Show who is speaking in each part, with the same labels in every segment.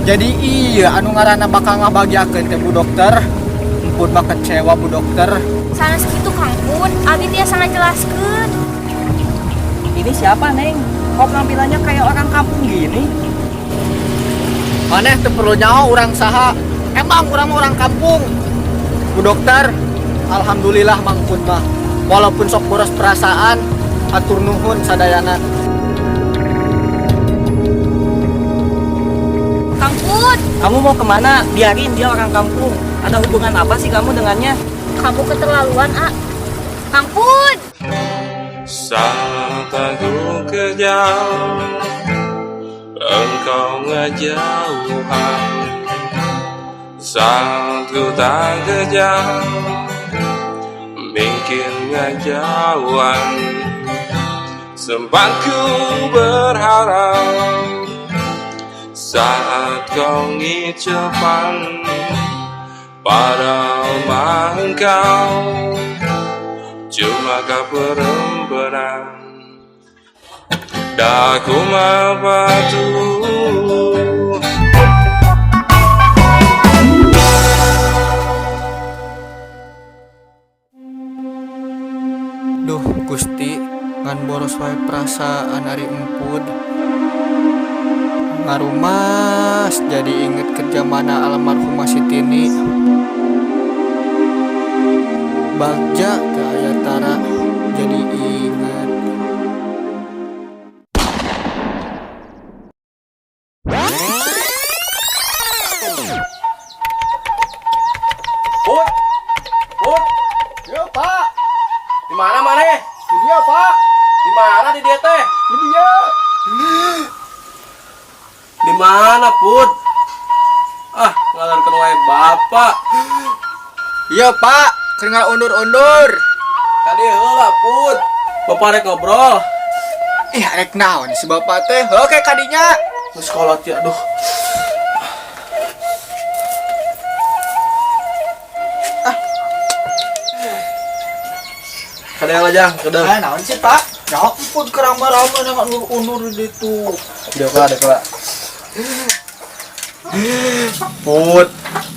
Speaker 1: Jadi iya anu ngaranna bakal ngabagiakeun teh Bu Dokter. Empun mah kecewa Bu Dokter.
Speaker 2: Sanes kitu Kang Pun, abi tiasa ngajelaskeun.
Speaker 3: Ini siapa, Neng? Kok penampilannya kayak orang kampung gini?
Speaker 1: Maneh teu perlu nyaho urang saha. Emang urang orang kampung. Bu Dokter, alhamdulillah mangpun mah. Walaupun sok boros perasaan, atur nuhun sadayana.
Speaker 2: Kang Pun,
Speaker 3: Kamu mau kemana? Biarin dia orang kampung. Ada hubungan apa sih kamu dengannya?
Speaker 2: kamu keterlaluan, A. Kang Pun.
Speaker 4: Saat aku kejauh, engkau ngejauhan. Saat ku tak kejauh, mungkin ngejauhan. Sempat ku berharap saat kau ngicepan, padahal mah engkau cuma keperempuan. Dah ku mah batu.
Speaker 1: Duh Gusti, ngan boros wae perasaan ari empud. Ngarumas jadi inget kerja mana almarhumah si Tini. Bagja ke Ayatara jadi inget.
Speaker 5: Put, Put,
Speaker 1: Yo Pak,
Speaker 5: di mana maneh?
Speaker 1: di dia Pak,
Speaker 5: Di mana di dia teh?
Speaker 1: di dia.
Speaker 5: Di mana Put? Ah, ngalarkeun wae bapak.
Speaker 1: Iya Pak, keringat undur-undur.
Speaker 5: Tadi heula Put. Bapak rek ngobrol.
Speaker 1: Ih, rek naon si bapak teh? Oke kadinya.
Speaker 5: Geus kolot ya, aduh. Kadang aja, kadang.
Speaker 1: Naon sih Pak? Ya ampun keramba-ramba nang undur-undur di ditu.
Speaker 5: Dia kala. Put,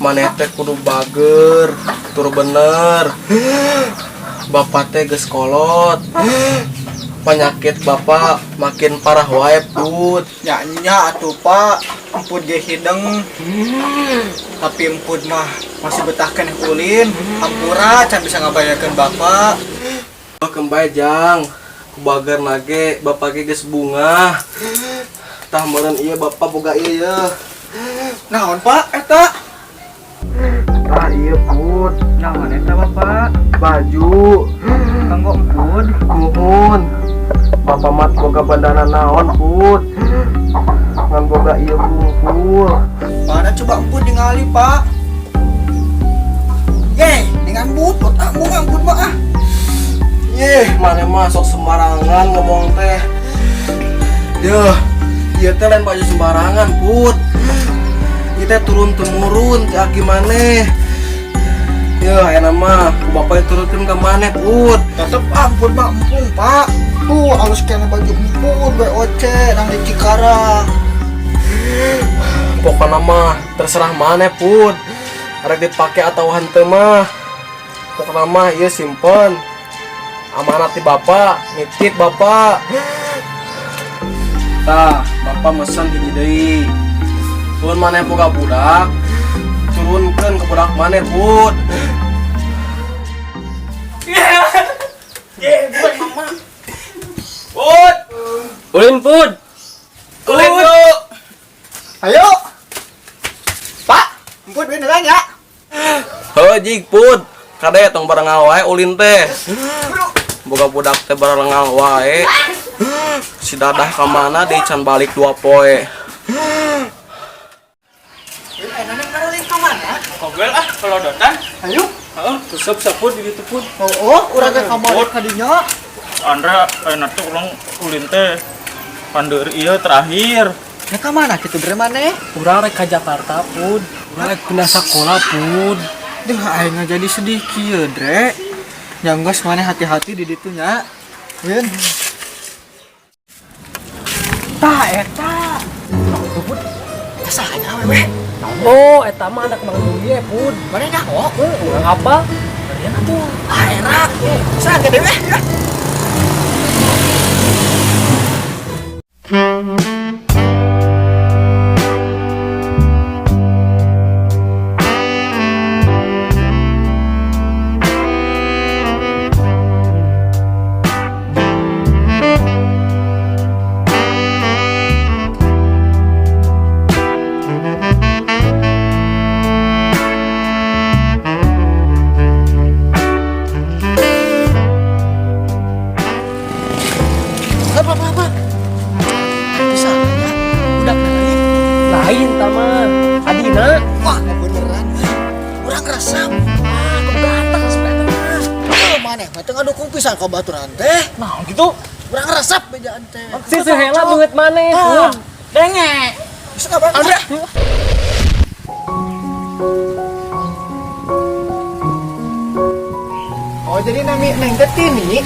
Speaker 5: maneh teh kudu bager, tur bener. Bapak teh geus kolot. Penyakit bapak makin parah wae, Put.
Speaker 1: Ya nya atuh Pak, empud ge hideng. Tapi empud mah masih betahkeun ulin. Hampura can bisa ngabayakeun bapak.
Speaker 5: Oh, kembali jang. Kubager nage, bapak ge geus bunga. Tah meureun ieu bapak boga ieu.
Speaker 1: Naon Pak eta?
Speaker 5: Ah, ieu Put.
Speaker 3: Naon eta, Bapak?
Speaker 5: Baju.
Speaker 3: Kanggo empud.
Speaker 5: Nuhun. Bapak mat boga bandana naon, Put? Ngan boga ieu bungkul.
Speaker 1: Mana coba empud ningali Pak? Yeh, dengan butut ambung empud mah ah.
Speaker 5: Yeh, mana masuk sembarangan ngomong teh. Yeuh, ieu teh lain baju sembarangan, Put. Ieu teh turun-temurun teh aki maneh. Yeuh, aya mah ku bapak turunkeun ka maneh, Put.
Speaker 1: Tetep ampun mah empung Pak. Tuh, alus kena baju empud BOC nang di Cikarang.
Speaker 5: Pokokna mah terserah maneh, Put. Arek dipake atau henteu mah. Pokokna mah ieu simpen. Amanat di bapak, nitip bapak. Tah, bapak mesen hiji deui. Turun maneh boga budak. Turunkeun ke budak maneh, Put. Put.
Speaker 3: Ulin, Pud.
Speaker 5: Ulin tuh.
Speaker 1: Ayo. Pak, empud beneran ya?
Speaker 5: Heuh, jig, Put. Kade tong barengan wae ulin teh. Boga budak teh barengan wae. Si dadah ka mana deui can balik 2 poe.
Speaker 1: Neneng karolin ka mana?
Speaker 3: Kogel ah, kalau dotan.
Speaker 1: Ayo.
Speaker 3: Heeh, tusuk sapud di ditu, Pud.
Speaker 1: Oh, urang ge kabalik ka dinya.
Speaker 3: Andra, ayeuna teh urang ulin teh pandeur ieu terakhir.
Speaker 1: Ya ka mana kitu bre maneh?
Speaker 3: Urang rek ka Jakarta, Pud. Urang rek pindah sekolah, Pud.
Speaker 1: Duh, aing jadi sedih kieu, Dre. Nyanggas maneh hati-hati di ditu nya. Yen. Tah eta. Bubut. Tah saha awewe.
Speaker 6: Oh, eta mah anak Mang Duye, Pud.
Speaker 1: Mana nyaho?
Speaker 6: Urang apa? Kalian atuh.
Speaker 1: Enak. Sang gede weh. Apa? Bisa ya? Udah lain.
Speaker 6: Lain tama. Adina.
Speaker 1: Wah, beneran. Urang resep. Keberatan sepeda mah. Mana? Mah teu dukung pisan ka baturan teh.
Speaker 6: Nah, gitu.
Speaker 1: Urang resep bejaan teh.
Speaker 6: Si Sehela beungeut maneh, Pud.
Speaker 1: Denge. Bisa ka, Bang? Oh, jadi nami Neng teh Tini.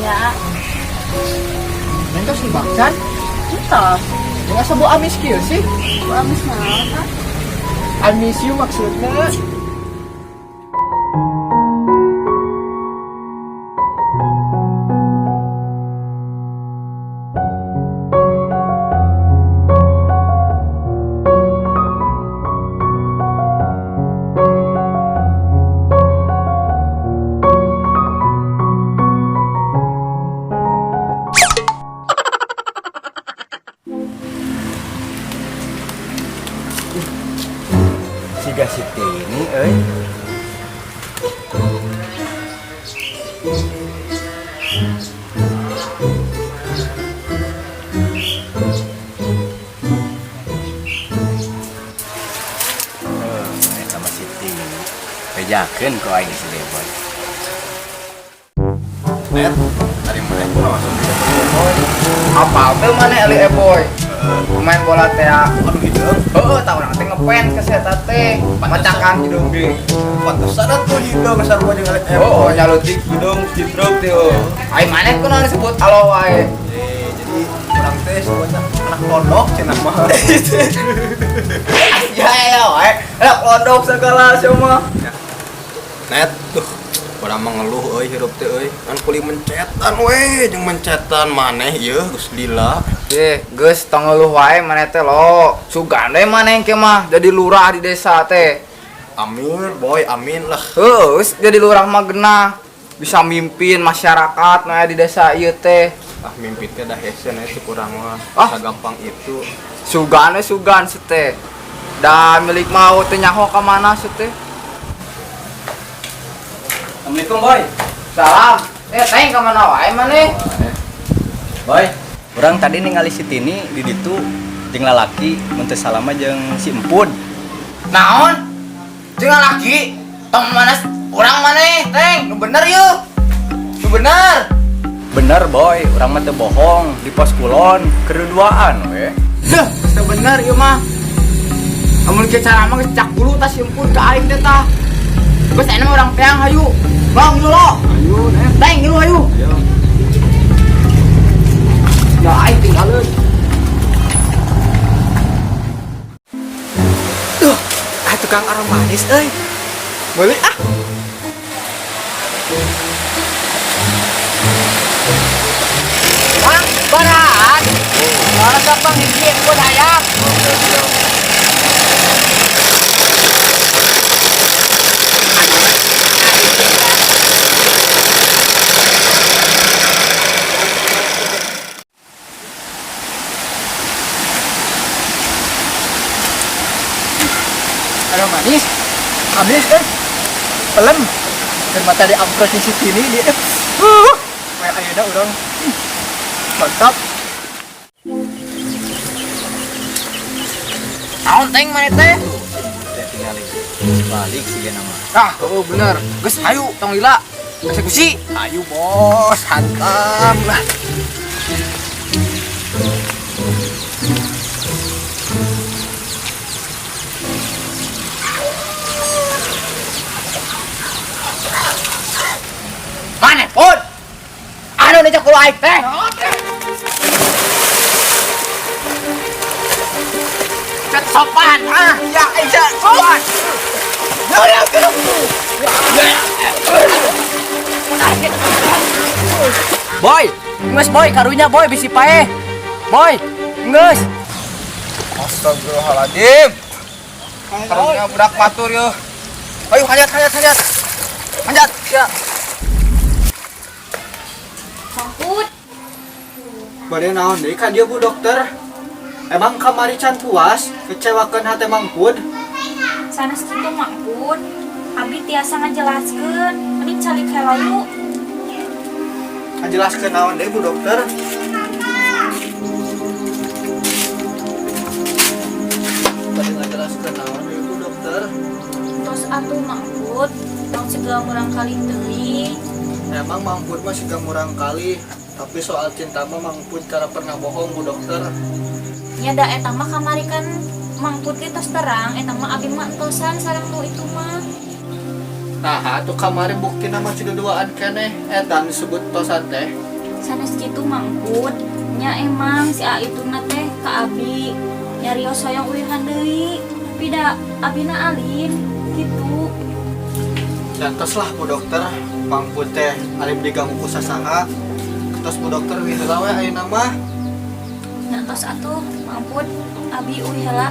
Speaker 2: Ya,
Speaker 1: Neng teh si Baksan.
Speaker 2: kita.
Speaker 1: Enggak sebut amis kieu sih.
Speaker 2: Amis naon, ah?
Speaker 1: I miss you maksudnya.
Speaker 5: Siga si Tini euy. Sama si Tini. Bejakeun ku aing si Deboy. Net, tadi mana langsung
Speaker 1: Apa teh mana Eli Eboy? Main bola teh. Aduh hidung. Heeh, tah urang teh ngepen ke eta teh. Macakan hidung ge. Pantesan atuh hidung sarua jeung Eli Eboy. Oh, nyalutik hidung citruk teh. Ai maneh kunaon disebut alo wae. Jadi urang teh sebutna anak pondok cenah mah. Ya wae. Anak pondok segala semua.
Speaker 5: Net, urang mah ngeluh euy hirup teh euy. Kan kuli mencetan we, jeung mencetan maneh ieu geus lila.
Speaker 1: Geus tong ngeluh wae maneh teh lo. Sugan deui maneh ke mah jadi lurah di desa teh.
Speaker 5: Amin, boy, amin lah.
Speaker 1: Geus jadi lurah mah genah. Bisa mimpin masyarakat nah di desa ieu teh.
Speaker 5: Ah mimpi teh dah hese nya si kurang mah.
Speaker 1: Ah.
Speaker 5: Gampang itu.
Speaker 1: Sugan se teh. Da milik mau teh nyaho ka mana se teh.
Speaker 5: Assalamualaikum, boy.
Speaker 1: Salam. Teng ka mana wae maneh?
Speaker 7: Boy, orang tadi ningali si Tini di ditu jeung lalaki mun teu salama jeung si Empud.
Speaker 1: Naon? Jeung laki. Tong mana urang maneh teng? Nu bener yeuh. Nu bener.
Speaker 7: Bener boy, urang mah teu bohong di pos kulon keduaan we.
Speaker 1: Heuh, teu bener ieu mah. Amun kieu cara mah geus cak dulu tas Empud ka aing teh tah. Geus aya urang peang hayu. Bang, ngilu lo.
Speaker 7: Ayo, nih.
Speaker 1: Teng, ngilu hayu.
Speaker 7: Ayo.
Speaker 1: Ya aing tinggalin. Tukang arang manis euy. Boleh ah. Bang, barat. Orang gampang hiji pun hayang. Arang manis. Habis kan? Pelem. Terima tadi ampres di sini dia. Kayak ayeuna urang. Mantap. Naon teng mana teh?
Speaker 7: Teh tinggal balik sih nama.
Speaker 1: Ah, oh bener. Geus ayo tong lila. Eksekusi. Ayo bos, hantam lah. Mana pun? Anu nih cek aik teh. Cet sopan. Ya, sopan.
Speaker 6: Boy, nges boy, karunya boy bisi pae. Boy, nges.
Speaker 1: Astagfirullahaladzim. Karunya budak batur yo. Ayo hajat. Hajat. Ya.
Speaker 2: Kang Put,
Speaker 5: Bade naon deui ka dieu Bu Dokter? Emang kamari can puas kecewakeun hate Mang Pud?
Speaker 2: sanes kitu Mang Put. Abi tiasa ngajelaskeun, mending calik heula yuk.
Speaker 5: Ngajelaskeun naon deui Bu Dokter? Bade ngajelaskeun naon deui Bu Dokter?
Speaker 2: Tos atuh Mang Put, tong segala murang kali teuing.
Speaker 5: Emang Mang Pud mah siga murang kali, tapi soal cinta mah Mang Pud cara pernah bohong Bu Dokter.
Speaker 2: Ya da eta mah kamari kan Mang Put ge tos terang, eta mah abi mah entosan sareng nu itu mah.
Speaker 5: Nah, atuh kamari buktina mah ciduduaan keneh, edan disebut tosan teh.
Speaker 2: Sanes kitu Mang Put, nya emang si A itu teh ka abi nyarios hoyong ulihan deui, tapi da abina alim gitu.
Speaker 5: Jantos lah Bu Dokter, Mang Pud teh alim diganggu ku sasaha. Tos Bu Dokter wiheula we ayeuna mah.
Speaker 2: Nya tos atuh Mang Put, abi uih heula.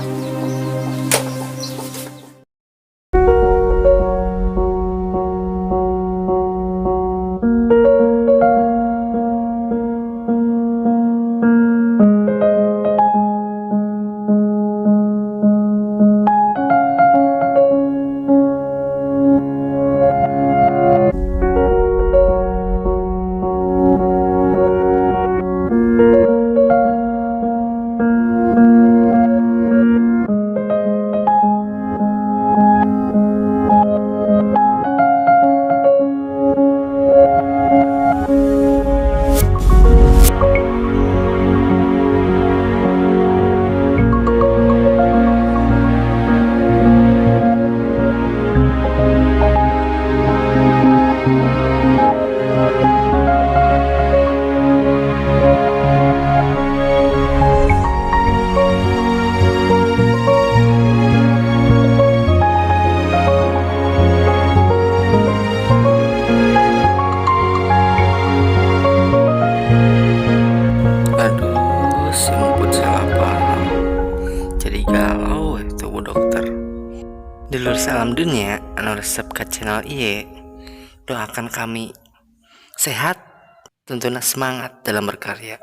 Speaker 8: Aduh, si Muput salah paham. Jadi galau itu Bu Dokter. Dulur salam dunia, anu resep ke channel ieu. Doakan kami sehat, tentunya semangat dalam berkarya.